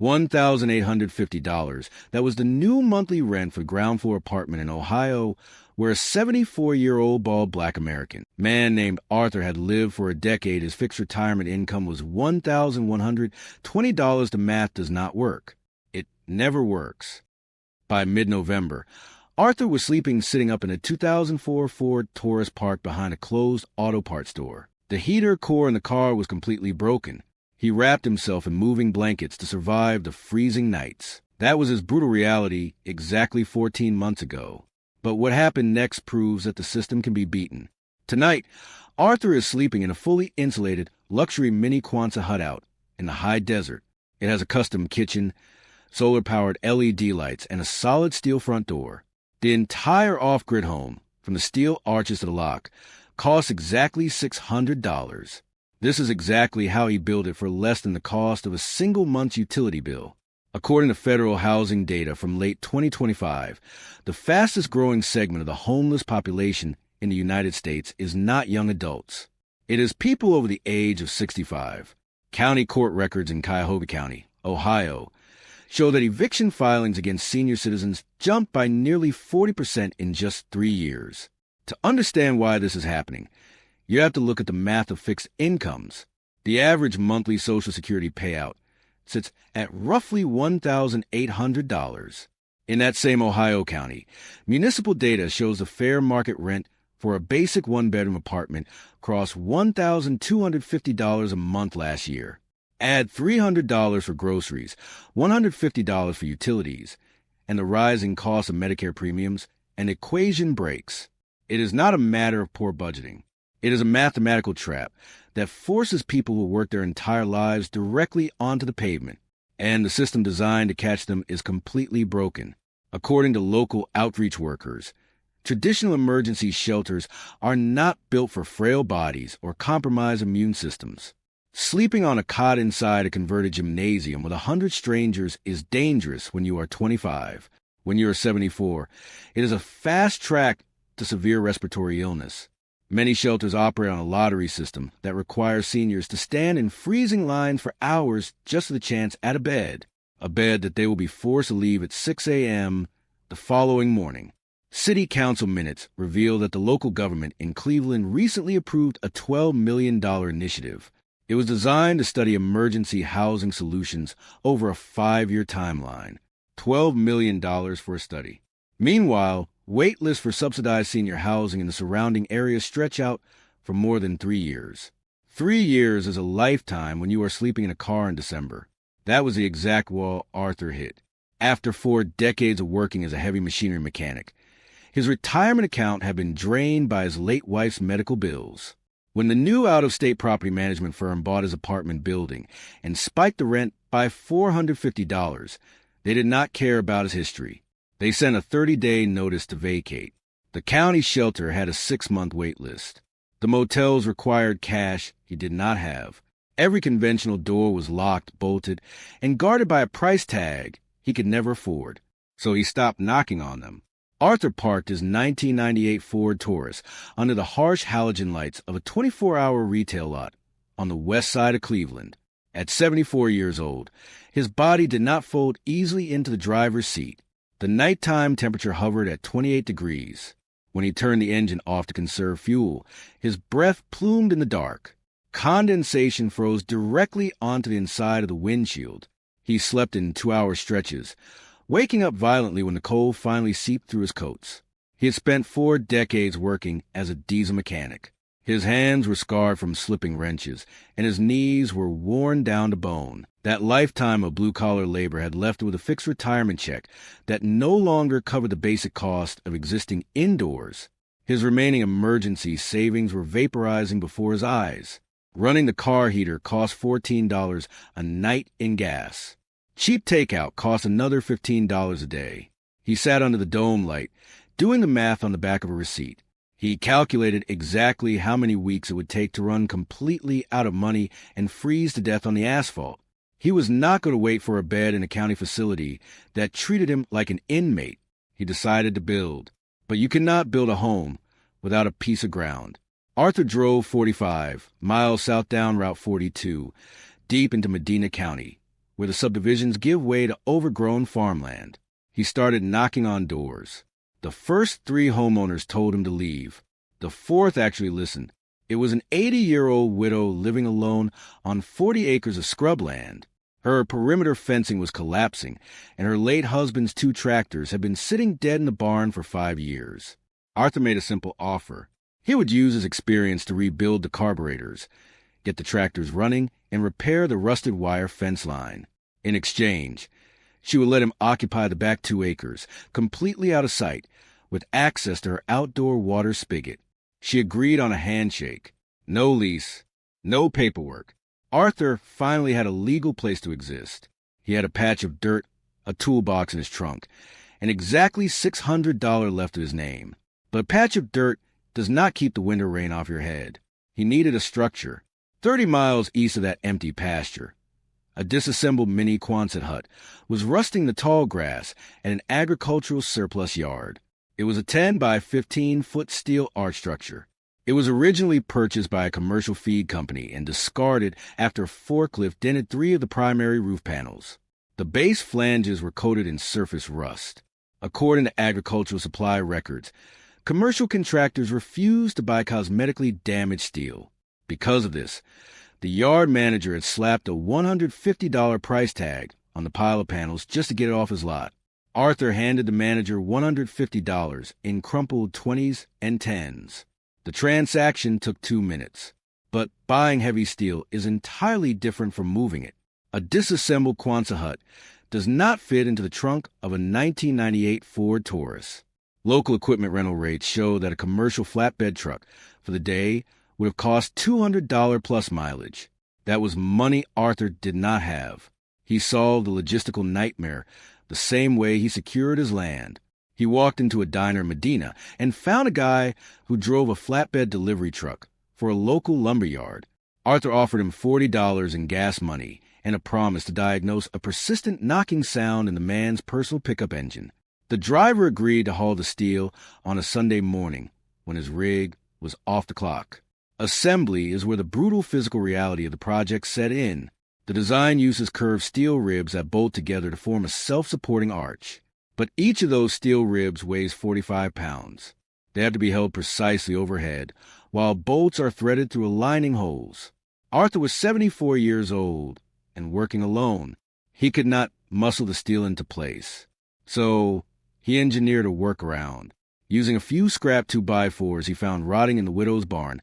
$1,850. That was the new monthly rent for a ground floor apartment in Ohio, where a 74-year-old bald black American man named Arthur had lived for a decade. His fixed retirement income was $1,120. The math does not work. It never works. By mid-November, Arthur was sitting up in a 2004 Ford Taurus parked behind a closed auto parts store. The heater core in the car was completely broken. He wrapped himself in moving blankets to survive the freezing nights. That was his brutal reality exactly 14 months ago. But what happened next proves that the system can be beaten. Tonight, Arthur is sleeping in a fully insulated, luxury mini Quonset hut out in the high desert. It has a custom kitchen, solar-powered LED lights, and a solid steel front door. The entire off-grid home, from the steel arches to the lock, costs exactly $600. This is exactly how he built it for less than the cost of a single month's utility bill. According to federal housing data from late 2025, the fastest-growing segment of the homeless population in the United States is not young adults. It is people over the age of 65. County court records in Cuyahoga County, Ohio, show that eviction filings against senior citizens jumped by nearly 40% in just 3 years. To understand why this is happening, you have to look at the math of fixed incomes. The average monthly Social Security payout sits at roughly $1,800. In that same Ohio county, municipal data shows the fair market rent for a basic one-bedroom apartment crossed $1,250 a month last year. Add $300 for groceries, $150 for utilities, and the rising cost of Medicare premiums, an equation breaks. It is not a matter of poor budgeting. It is a mathematical trap that forces people who work their entire lives directly onto the pavement, and the system designed to catch them is completely broken. According to local outreach workers, traditional emergency shelters are not built for frail bodies or compromised immune systems. Sleeping on a cot inside a converted gymnasium with 100 strangers is dangerous when you are 25. When you are 74, it is a fast track to severe respiratory illness. Many shelters operate on a lottery system that requires seniors to stand in freezing lines for hours just for the chance at a bed that they will be forced to leave at 6 a.m. the following morning. City Council minutes reveal that the local government in Cleveland recently approved a $12 million initiative. It was designed to study emergency housing solutions over a 5-year timeline. $12 million for a study. Meanwhile, wait lists for subsidized senior housing in the surrounding areas stretch out for more than 3 years. 3 years is a lifetime when you are sleeping in a car in December. That was the exact wall Arthur hit. After 4 decades of working as a heavy machinery mechanic, his retirement account had been drained by his late wife's medical bills. When the new out-of-state property management firm bought his apartment building and spiked the rent by $450, they did not care about his history. They sent a 30-day notice to vacate. The county shelter had a 6-month wait list. The motels required cash he did not have. Every conventional door was locked, bolted, and guarded by a price tag he could never afford. So he stopped knocking on them. Arthur parked his 1998 Ford Taurus under the harsh halogen lights of a 24-hour retail lot on the west side of Cleveland. At 74 years old, his body did not fold easily into the driver's seat. The nighttime temperature hovered at 28 degrees. When he turned the engine off to conserve fuel, his breath plumed in the dark. Condensation froze directly onto the inside of the windshield. He slept in 2-hour stretches, waking up violently when the cold finally seeped through his coats. He had spent 4 decades working as a diesel mechanic. His hands were scarred from slipping wrenches, and his knees were worn down to bone. That lifetime of blue-collar labor had left him with a fixed retirement check that no longer covered the basic cost of existing indoors. His remaining emergency savings were vaporizing before his eyes. Running the car heater cost $14 a night in gas. Cheap takeout cost another $15 a day. He sat under the dome light, doing the math on the back of a receipt. He calculated exactly how many weeks it would take to run completely out of money and freeze to death on the asphalt. He was not going to wait for a bed in a county facility that treated him like an inmate. He decided to build. But you cannot build a home without a piece of ground. Arthur drove 45 miles south down Route 42, deep into Medina County, where the subdivisions give way to overgrown farmland. He started knocking on doors. The first 3 homeowners told him to leave. The 4th actually listened. It was an 80-year-old widow living alone on 40 acres of scrubland. Her perimeter fencing was collapsing, and her late husband's 2 tractors had been sitting dead in the barn for 5 years. Arthur made a simple offer. He would use his experience to rebuild the carburetors, get the tractors running, and repair the rusted wire fence line. In exchange, she would let him occupy the back 2 acres, completely out of sight, with access to her outdoor water spigot. She agreed on a handshake. No lease, no paperwork. Arthur finally had a legal place to exist. He had a patch of dirt, a toolbox in his trunk, and exactly $600 left to his name. But a patch of dirt does not keep the winter rain off your head. He needed a structure. 30 miles east of that empty pasture, a disassembled mini Quonset hut was rusting the tall grass at an agricultural surplus yard. It was a 10 by 15-foot steel arch structure. It was originally purchased by a commercial feed company and discarded after a forklift dented 3 of the primary roof panels. The base flanges were coated in surface rust. According to agricultural supply records, commercial contractors refused to buy cosmetically damaged steel. Because of this, the yard manager had slapped a $150 price tag on the pile of panels just to get it off his lot. Arthur handed the manager $150 in crumpled 20s and 10s. The transaction took 2 minutes. But buying heavy steel is entirely different from moving it. A disassembled Quonset hut does not fit into the trunk of a 1998 Ford Taurus. Local equipment rental rates show that a commercial flatbed truck for the day would have cost $200 plus mileage. That was money Arthur did not have. He solved the logistical nightmare the same way he secured his land. He walked into a diner in Medina and found a guy who drove a flatbed delivery truck for a local lumber yard. Arthur offered him $40 in gas money and a promise to diagnose a persistent knocking sound in the man's personal pickup engine. The driver agreed to haul the steel on a Sunday morning when his rig was off the clock. Assembly is where the brutal physical reality of the project set in. The design uses curved steel ribs that bolt together to form a self-supporting arch. But each of those steel ribs weighs 45 pounds. They have to be held precisely overhead, while bolts are threaded through aligning holes. Arthur was 74 years old and working alone. He could not muscle the steel into place. So he engineered a workaround. Using a few scrap 2x4s he found rotting in the widow's barn,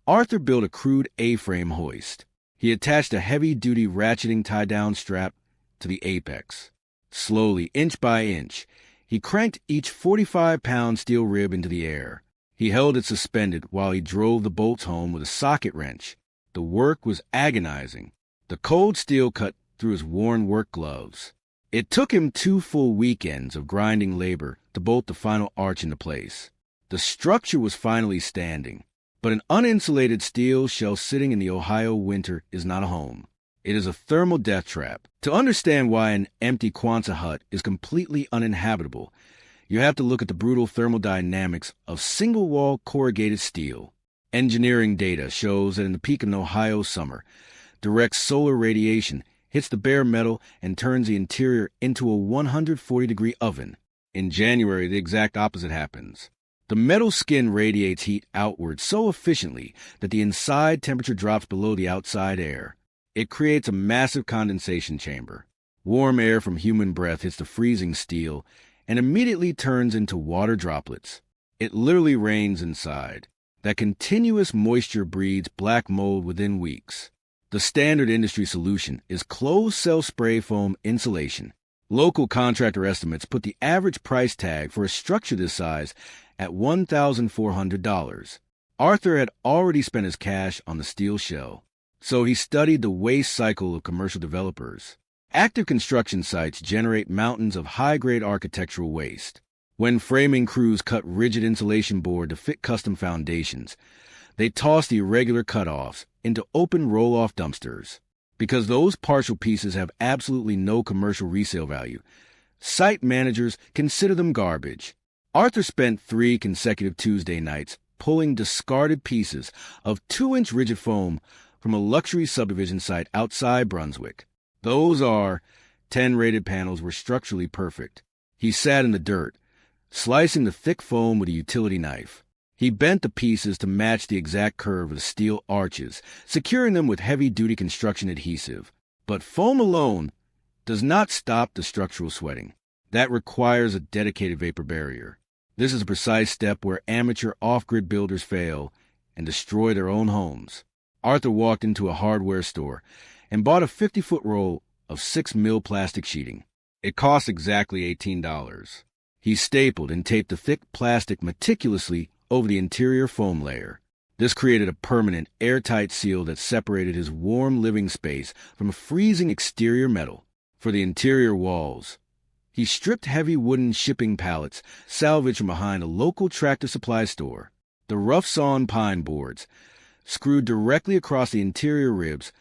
Arthur built a crude A-frame hoist. He attached a heavy-duty ratcheting tie-down strap to the apex. Slowly, inch by inch, he cranked each 45-pound steel rib into the air. He held it suspended while he drove the bolts home with a socket wrench. The work was agonizing. The cold steel cut through his worn work gloves. It took him 2 full weekends of grinding labor to bolt the final arch into place. The structure was finally standing. But an uninsulated steel shell sitting in the Ohio winter is not a home. It is a thermal death trap. To understand why an empty Quonset hut is completely uninhabitable, you have to look at the brutal thermodynamics of single-wall corrugated steel. Engineering data shows that in the peak of an Ohio summer, direct solar radiation hits the bare metal and turns the interior into a 140-degree oven. In January, the exact opposite happens. The metal skin radiates heat outward so efficiently that the inside temperature drops below the outside air. It creates a massive condensation chamber. Warm air from human breath hits the freezing steel and immediately turns into water droplets. It literally rains inside. That continuous moisture breeds black mold within weeks. The standard industry solution is closed-cell spray foam insulation. Local contractor estimates put the average price tag for a structure this size at $1,400. Arthur had already spent his cash on the steel shell, so he studied the waste cycle of commercial developers. Active construction sites generate mountains of high-grade architectural waste. When framing crews cut rigid insulation board to fit custom foundations, they toss the irregular cutoffs into open roll-off dumpsters. Because those partial pieces have absolutely no commercial resale value, site managers consider them garbage. Arthur spent 3 consecutive Tuesday nights pulling discarded pieces of 2-inch rigid foam from a luxury subdivision site outside Brunswick. Those are 10 rated panels were structurally perfect. He sat in the dirt, slicing the thick foam with a utility knife. He bent the pieces to match the exact curve of the steel arches, securing them with heavy-duty construction adhesive. But foam alone does not stop the structural sweating. That requires a dedicated vapor barrier. This is a precise step where amateur off-grid builders fail and destroy their own homes. Arthur walked into a hardware store and bought a 50-foot roll of 6 mil plastic sheeting. It cost exactly $18. He stapled and taped the thick plastic meticulously over the interior foam layer. This created a permanent, airtight seal that separated his warm living space from a freezing exterior metal. For the interior walls, he stripped heavy wooden shipping pallets salvaged from behind a local tractor supply store. The rough-sawn pine boards, screwed directly across the interior ribs,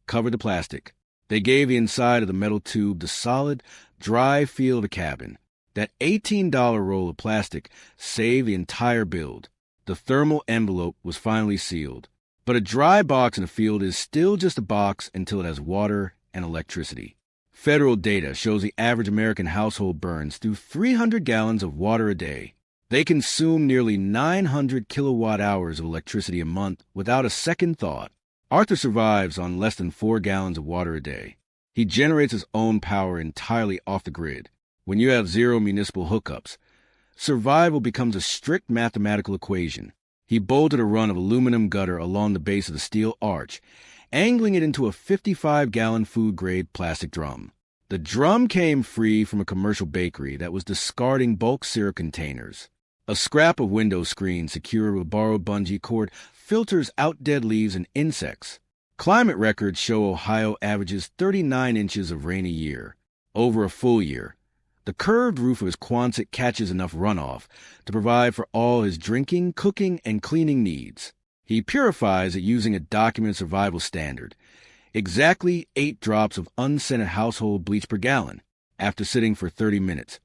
covered the plastic. They gave the inside of the metal tube the solid, dry feel of a cabin. That $18 roll of plastic saved the entire build. The thermal envelope was finally sealed. But a dry box in a field is still just a box until it has water and electricity. Federal data shows the average American household burns through 300 gallons of water a day. They consume nearly 900 kilowatt hours of electricity a month without a second thought. Arthur survives on less than 4 gallons of water a day. He generates his own power entirely off the grid. When you have zero municipal hookups, survival becomes a strict mathematical equation. He bolted a run of aluminum gutter along the base of the steel arch, angling it into a 55-gallon food-grade plastic drum. The drum came free from a commercial bakery that was discarding bulk syrup containers. A scrap of window screen secured with borrowed bungee cord filters out dead leaves and insects. Climate records show Ohio averages 39 inches of rain a year. Over a full year, the curved roof of his Quonset catches enough runoff to provide for all his drinking, cooking, and cleaning needs. He purifies it using a documented survival standard, exactly 8 drops of unscented household bleach per gallon. After sitting for 30 minutes,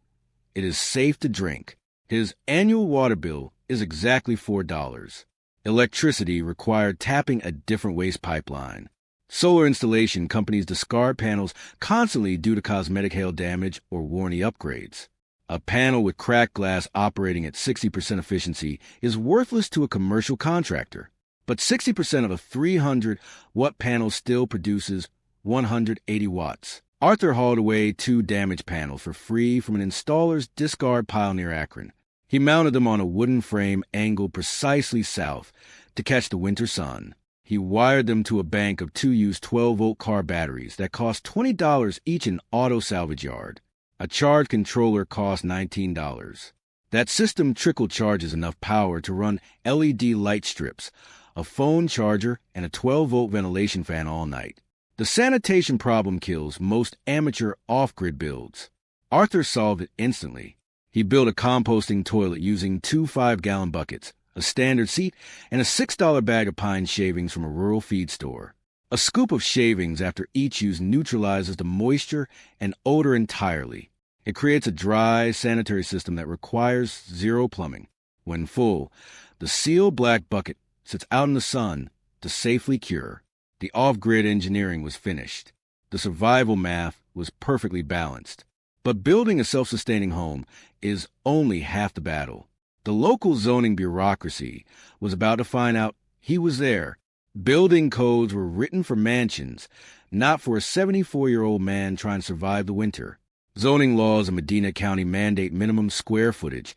it is safe to drink. His annual water bill is exactly $4. Electricity required tapping a different waste pipeline. Solar installation companies discard panels constantly due to cosmetic hail damage or warranty upgrades. A panel with cracked glass operating at 60% efficiency is worthless to a commercial contractor, but 60% of a 300-watt panel still produces 180 watts. Arthur hauled away 2 damaged panels for free from an installer's discard pile near Akron. He mounted them on a wooden frame angled precisely south to catch the winter sun. He wired them to a bank of 2 used 12-volt car batteries that cost $20 each in auto salvage yard. A charge controller cost $19. That system trickle charges enough power to run LED light strips, a phone charger, and a 12-volt ventilation fan all night. The sanitation problem kills most amateur off-grid builds. Arthur solved it instantly. He built a composting toilet using 2 5-gallon buckets, a standard seat, and a $6 bag of pine shavings from a rural feed store. A scoop of shavings after each use neutralizes the moisture and odor entirely. It creates a dry, sanitary system that requires zero plumbing. When full, the sealed black bucket sits out in the sun to safely cure. The off-grid engineering was finished. The survival math was perfectly balanced. But building a self-sustaining home is only half the battle. The local zoning bureaucracy was about to find out he was there. Building codes were written for mansions, not for a 74-year-old man trying to survive the winter. Zoning laws in Medina County mandate minimum square footage,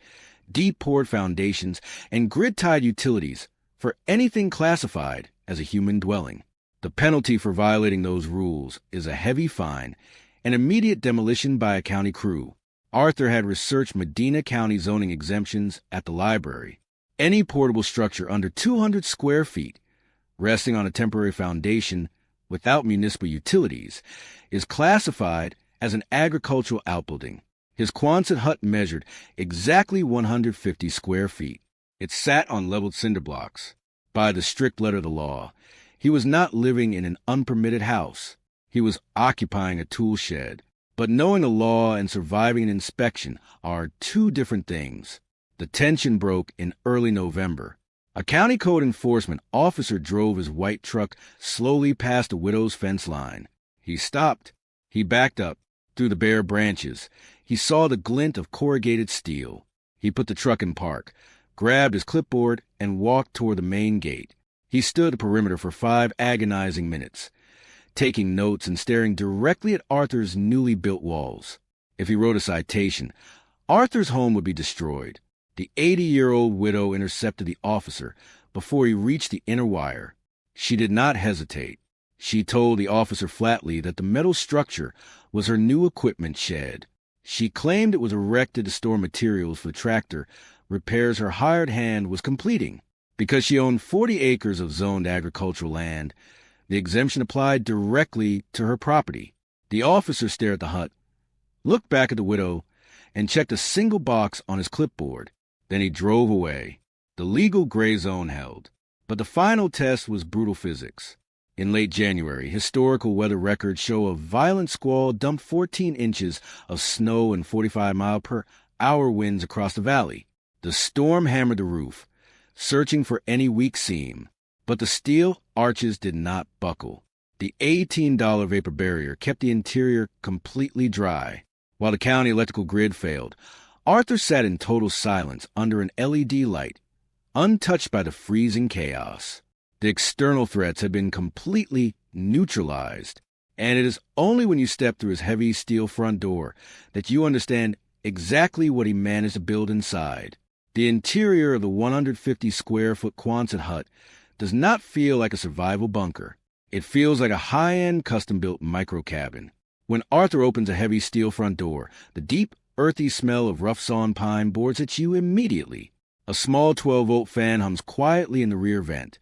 deep-poured foundations, and grid-tied utilities for anything classified as a human dwelling. The penalty for violating those rules is a heavy fine and immediate demolition by a county crew. Arthur had researched Medina County zoning exemptions at the library. Any portable structure under 200 square feet, resting on a temporary foundation without municipal utilities, is classified as an agricultural outbuilding. His Quonset hut measured exactly 150 square feet. It sat on leveled cinder blocks. By the strict letter of the law, he was not living in an unpermitted house. He was occupying a tool shed. But knowing the law and surviving an inspection are 2 different things. The tension broke in early November. A county code enforcement officer drove his white truck slowly past the widow's fence line. He stopped He backed up. Through the bare branches, he saw the glint of corrugated steel. He put the truck in park, grabbed his clipboard, and walked toward the main gate. He stood at the perimeter for 5 agonizing minutes, taking notes and staring directly at Arthur's newly built walls. If he wrote a citation, Arthur's home would be destroyed. The 80-year-old widow intercepted the officer before he reached the inner wire. She did not hesitate. She told the officer flatly that the metal structure was her new equipment shed. She claimed it was erected to store materials for the tractor repairs her hired hand was completing. Because she owned 40 acres of zoned agricultural land, the exemption applied directly to her property. The officer stared at the hut, looked back at the widow, and checked a single box on his clipboard. Then he drove away. The legal gray zone held. But the final test was brutal physics. In late January, historical weather records show a violent squall dumped 14 inches of snow and 45-mile-per-hour winds across the valley. The storm hammered the roof, searching for any weak seam. But the steel arches did not buckle. The $18 vapor barrier kept the interior completely dry. While the county electrical grid failed, Arthur sat in total silence under an LED light, untouched by the freezing chaos. The external threats had been completely neutralized, and it is only when you step through his heavy steel front door that you understand exactly what he managed to build inside. The interior of the 150-square-foot Quonset hut does not feel like a survival bunker. It feels like a high-end, custom-built micro-cabin. When Arthur opens a heavy steel front door, the deep, earthy smell of rough-sawn pine boards at you immediately. A small 12-volt fan hums quietly in the rear vent,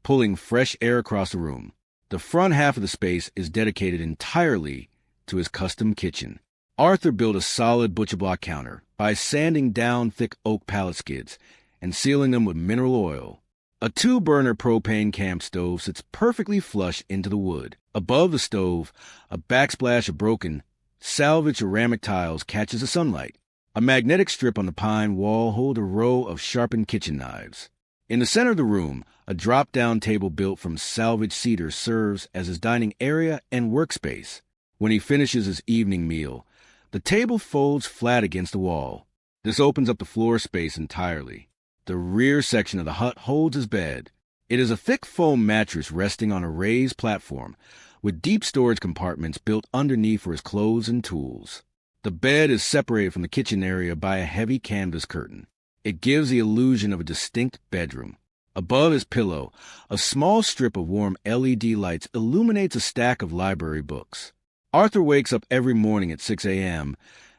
pulling fresh air across the room. The front half of the space is dedicated entirely to his custom kitchen. Arthur built a solid butcher block counter by sanding down thick oak pallet skids and sealing them with mineral oil. A 2-burner propane camp stove sits perfectly flush into the wood. Above the stove, a backsplash of broken, salvaged ceramic tiles catches the sunlight. A magnetic strip on the pine wall holds a row of sharpened kitchen knives. In the center of the room, a drop-down table built from salvaged cedar serves as his dining area and workspace. When he finishes his evening meal, the table folds flat against the wall. This opens up the floor space entirely. The rear section of the hut holds his bed. It is a thick foam mattress resting on a raised platform, with deep storage compartments built underneath for his clothes and tools. The bed is separated from the kitchen area by a heavy canvas curtain. It gives the illusion of a distinct bedroom. Above his pillow, a small strip of warm LED lights illuminates a stack of library books. Arthur wakes up every morning at 6 a.m.,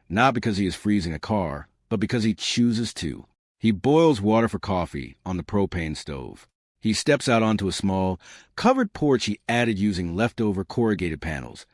not because he is freezing a car, but because he chooses to. He boils water for coffee on the propane stove. He steps out onto a small, covered porch he added using leftover corrugated panels,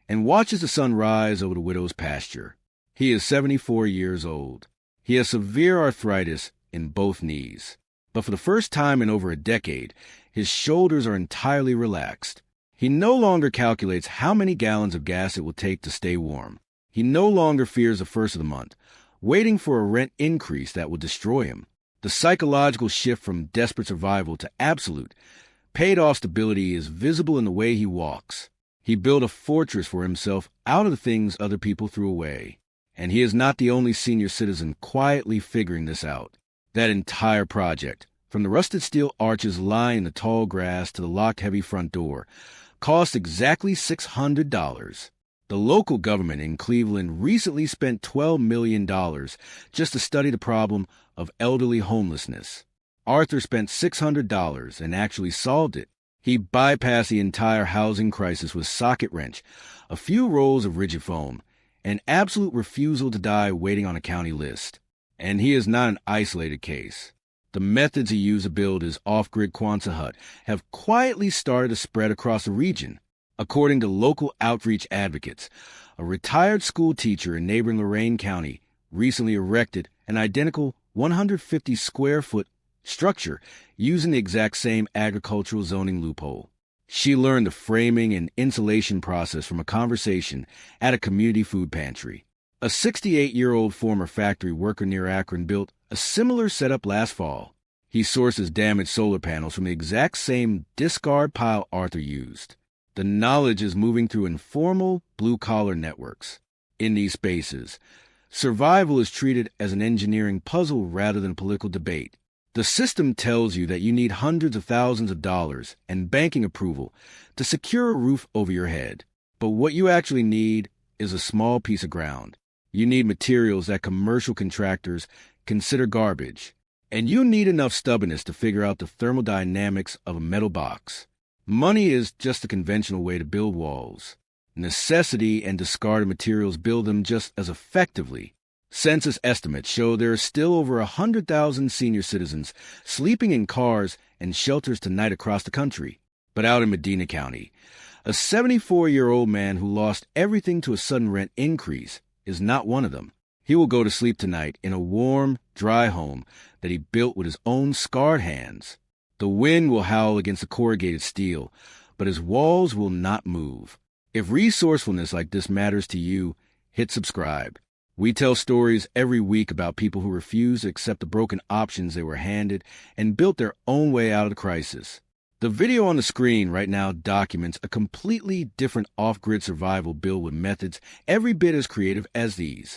and watches the sun rise over the widow's pasture. He is 74 years old. He has severe arthritis in both knees. But for the first time in over a decade, his shoulders are entirely relaxed. He no longer calculates how many gallons of gas it will take to stay warm. He no longer fears the first of the month, waiting for a rent increase that will destroy him. The psychological shift from desperate survival to absolute, paid-off stability is visible in the way he walks. He built a fortress for himself out of the things other people threw away. And he is not the only senior citizen quietly figuring this out. That entire project, from the rusted steel arches lining the tall grass to the locked heavy front door, cost exactly $600. The local government in Cleveland recently spent $12 million just to study the problem of elderly homelessness. Arthur spent $600 and actually solved it. He bypassed the entire housing crisis with socket wrench, a few rolls of rigid foam, an absolute refusal to die waiting on a county list. And he is not an isolated case. The methods he used to build his off-grid Quonset hut have quietly started to spread across the region. According to local outreach advocates, a retired school teacher in neighboring Lorain County recently erected an identical 150-square-foot structure using the exact same agricultural zoning loophole. She learned the framing and insulation process from a conversation at a community food pantry. A 68-year-old former factory worker near Akron built a similar setup last fall. He sources damaged solar panels from the exact same discard pile Arthur used. The knowledge is moving through informal, blue-collar networks. In these spaces, survival is treated as an engineering puzzle rather than a political debate. The system tells you that you need hundreds of thousands of dollars and banking approval to secure a roof over your head. But what you actually need is a small piece of ground. You need materials that commercial contractors consider garbage. And you need enough stubbornness to figure out the thermodynamics of a metal box. Money is just a conventional way to build walls. Necessity and discarded materials build them just as effectively. Census estimates show there are still over 100,000 senior citizens sleeping in cars and shelters tonight across the country. But out in Medina County, a 74-year-old man who lost everything to a sudden rent increase is not one of them. He will go to sleep tonight in a warm, dry home that he built with his own scarred hands. The wind will howl against the corrugated steel, but his walls will not move. If resourcefulness like this matters to you, hit subscribe. We tell stories every week about people who refuse to accept the broken options they were handed and built their own way out of the crisis. The video on the screen right now documents a completely different off-grid survival build with methods every bit as creative as these.